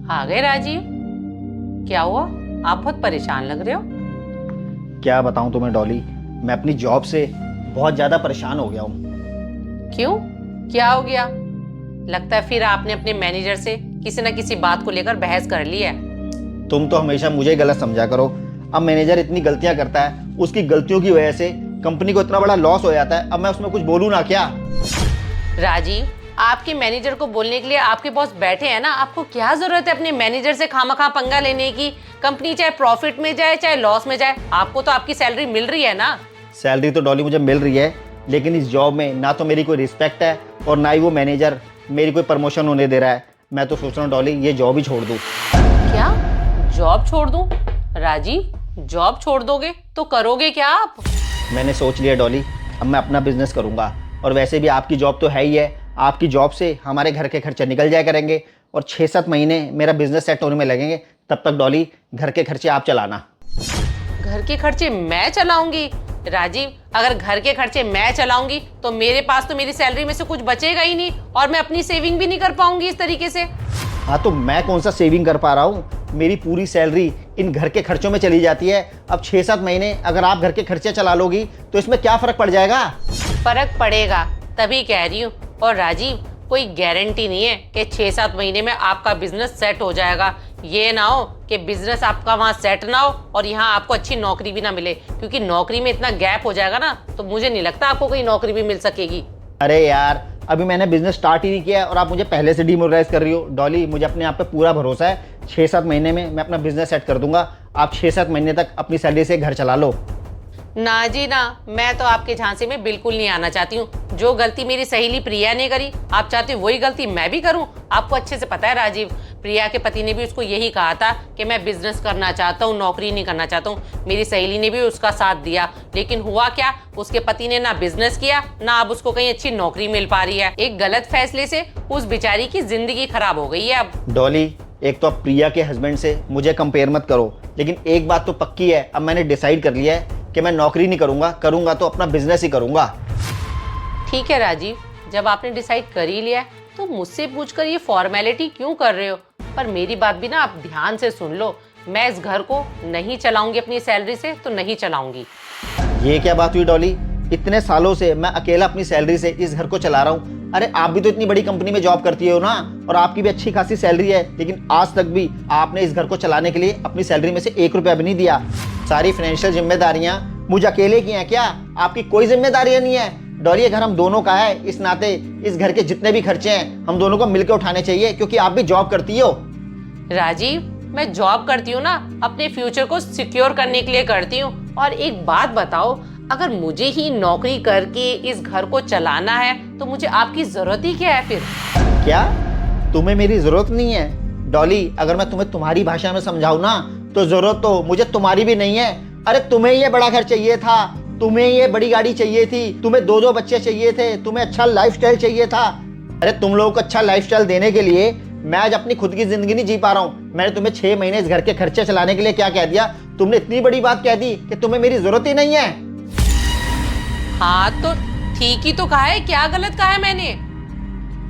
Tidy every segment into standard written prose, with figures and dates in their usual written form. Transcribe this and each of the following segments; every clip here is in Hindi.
आ गए राजीव। क्या हुआ, आप बहुत परेशान लग रहे हो। क्या बताऊं तुम्हें डॉली, मैं अपनी जॉब से बहुत ज़्यादा परेशान हो गया हूँ। क्यों, क्या हो गया? लगता है फिर आपने अपने मैनेजर से किसी न किसी बात को लेकर बहस कर ली है। तुम तो हमेशा मुझे ही गलत समझा करो। अब मैनेजर इतनी गलतियां करता है, उसकी गलतियों की वजह से कंपनी को इतना बड़ा लॉस हो जाता है। अब मैं उसमें कुछ बोलूँ ना क्या? राजीव, आपके मैनेजर को बोलने के लिए आपके बॉस बैठे हैं ना। आपको क्या जरूरत है अपने मैनेजर से खामखा पंगा लेने की? कंपनी चाहे प्रॉफिट में जाए चाहे लॉस में जाए, आपको तो आपकी सैलरी मिल रही है ना। सैलरी तो डॉली मुझे मिल रही है, लेकिन इस जॉब में ना तो मेरी कोई रिस्पेक्ट है और ना ही वो मैनेजर मेरी कोई प्रमोशन होने दे रहा है। मैं तो सोच रहा हूँ डॉली, ये जॉब ही छोड़ दूँ। क्या, जॉब छोड़ दूं? राजीव, जॉब छोड़ दोगे तो करोगे क्या आप? मैंने सोच लिया डॉली, अब मैं अपना बिजनेस करूंगा। और वैसे भी आपकी जॉब तो है ही है, आपकी जॉब से हमारे घर के खर्चे निकल जाया करेंगे और 6-7 महीने मेरा बिजनेस सेट होने में लगेंगे। तब तक डॉली घर के खर्चे आप चलाना। घर के खर्चे मैं चलाऊंगी? राजीव, अगर घर के खर्चे मैं चलाऊंगी तो मेरे पास तो मेरी सैलरी में से कुछ बचेगा ही नहीं और मैं अपनी सेविंग भी नहीं कर पाऊंगी इस तरीके से। हाँ तो मैं कौन सा सेविंग कर पा रहा हूँ? मेरी पूरी सैलरी इन घर के खर्चों में चली जाती है। अब 6-7 महीने अगर आप घर के खर्चे चला लोगी तो इसमें क्या फ़र्क पड़ जाएगा? फर्क पड़ेगा, तभी कह रही हूँ। और राजीव, कोई गारंटी नहीं है कि 6-7 महीने में आपका बिजनेस सेट हो जाएगा। ये ना हो कि बिजनेस आपका वहाँ सेट ना हो और यहाँ आपको अच्छी नौकरी भी ना मिले, क्योंकि नौकरी में इतना गैप हो जाएगा ना, तो मुझे नहीं लगता आपको कोई नौकरी भी मिल सकेगी। अरे यार, अभी मैंने बिजनेस स्टार्ट ही नहीं किया है और आप मुझे पहले से डिमोरलाइज कर रही हो। डॉली, मुझे अपने आप पे पूरा भरोसा है। 6-7 महीने में मैं अपना बिजनेस सेट कर दूंगा। आप 6-7 महीने तक अपनी सैलरी से घर चला लो। ना जी ना, मैं तो आपके झांसे में बिल्कुल नहीं आना चाहती हूँ। जो गलती मेरी सहेली प्रिया ने करी, आप चाहते हो वही गलती मैं भी करूँ? आपको अच्छे से पता है राजीव, प्रिया के पति ने भी उसको यही कहा था कि मैं बिजनेस करना चाहता हूँ, नौकरी नहीं करना चाहता हूँ। मेरी सहेली ने भी उसका साथ दिया, लेकिन हुआ क्या, उसके पति ने ना बिजनेस किया, ना अब उसको कहीं अच्छी नौकरी मिल पा रही है। एक गलत फैसले से उस बेचारी की जिंदगी खराब हो गई है अब। डॉली, एक तो आप प्रिया के हस्बैंड से मुझे कंपेयर मत करो, लेकिन एक बात तो पक्की है, अब मैंने डिसाइड कर लिया है कि मैं नौकरी नहीं करूंगा, करूंगा तो अपना बिजनेस ही करूंगा। ठीक है राजीव, जब आपने डिसाइड कर ही लिया है तो मुझसे पूछकर ये फॉर्मेलिटी क्यों कर रहे हो? पर मेरी बात भी ना आप ध्यान से सुन लो। मैं इस घर को नहीं चलाऊंगी अपनी सैलरी से, तो नहीं चलाऊंगी। ये क्या बात हुई डॉली? इतने सालों से मैं अकेला अपनी सैलरी से इस घर को चला रहा हूँ। अरे आप भी तो इतनी बड़ी कंपनी में जॉब करती हो ना, और आपकी भी अच्छी खासी सैलरी है, लेकिन आज तक भी आपने इस घर को चलाने के लिए अपनी सैलरी में से 1 रुपया भी नहीं दिया। सारी फाइनेंशियल जिम्मेदारियां मुझे अकेले की हैं क्या? आपकी कोई जिम्मेदारियां नहीं है। डॉली, ये घर हम दोनों का है, इस नाते इस घर के जितने भी खर्चे हैं हम दोनों को मिलकर उठाने चाहिए, क्योंकि आप भी जॉब करती हो। राजीव, मैं जॉब करती हूँ ना, अपने फ्यूचर को सिक्योर करने के लिए करती हूँ। और एक बात बताओ, अगर मुझे ही नौकरी करके इस घर को चलाना है तो मुझे आपकी जरूरत ही क्या है फिर? क्या तुम्हें मेरी जरूरत नहीं है? डॉली, अगर मैं तुम्हें तुम्हारी भाषा में समझाऊं ना, तो जरूरत तो मुझे तुम्हारी भी नहीं है। अरे तुम्हें ये बड़ा घर चाहिए था, तुम्हें ये बड़ी गाड़ी चाहिए थी, तुम्हें 2-2 बच्चे चाहिए थे, तुम्हें अच्छा लाइफस्टाइल चाहिए था। अरे तुम लोगों को अच्छा लाइफस्टाइल देने के लिए मैं आज अपनी खुद की जिंदगी नहीं जी पा रहा हूँ। मैंने तुम्हें 6 महीने इस घर के खर्चे चलाने के लिए क्या कह दिया? तुमने इतनी बड़ी बात कह दी कि तुम्हें मेरी जरूरत ही नहीं है। हाँ तो ठीक ही तो कहा है, क्या गलत कहा है मैंने?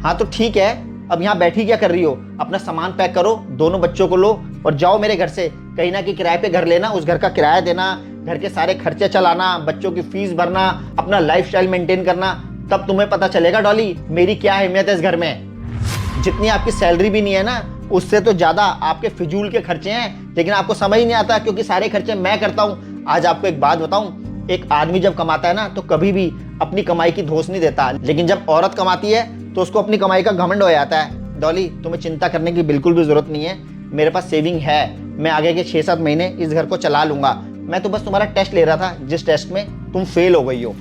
हाँ तो ठीक है, अब यहाँ बैठी क्या कर रही हो? अपना सामान पैक करो, दोनों बच्चों को लो और जाओ मेरे घर से। कहीं ना कहीं किराए पे घर लेना, उस घर का किराया देना, घर के सारे खर्चे चलाना, बच्चों की फीस भरना, अपना लाइफस्टाइल मेंटेन करना। तब तुम्हें पता चलेगा डॉली, मेरी क्या अहमियत है इस घर में। जितनी आपकी सैलरी भी नहीं है ना, उससे तो ज्यादा आपके फिजूल के खर्चे हैं, लेकिन आपको समझ नहीं आता क्योंकि सारे खर्चे मैं करता हूँ। आज आपको एक बात बताऊं, एक आदमी जब कमाता है ना तो कभी भी अपनी कमाई की धोस नहीं देता, लेकिन जब औरत कमाती है तो उसको अपनी कमाई का घमंड हो जाता है। डॉली, तुम्हें चिंता करने की बिल्कुल भी जरूरत नहीं है, मेरे पास सेविंग है। मैं आगे के 6-7 महीने इस घर को चला लूंगा। मैं तो बस तुम्हारा टेस्ट ले रहा था, जिस टेस्ट में तुम फेल हो गई हो।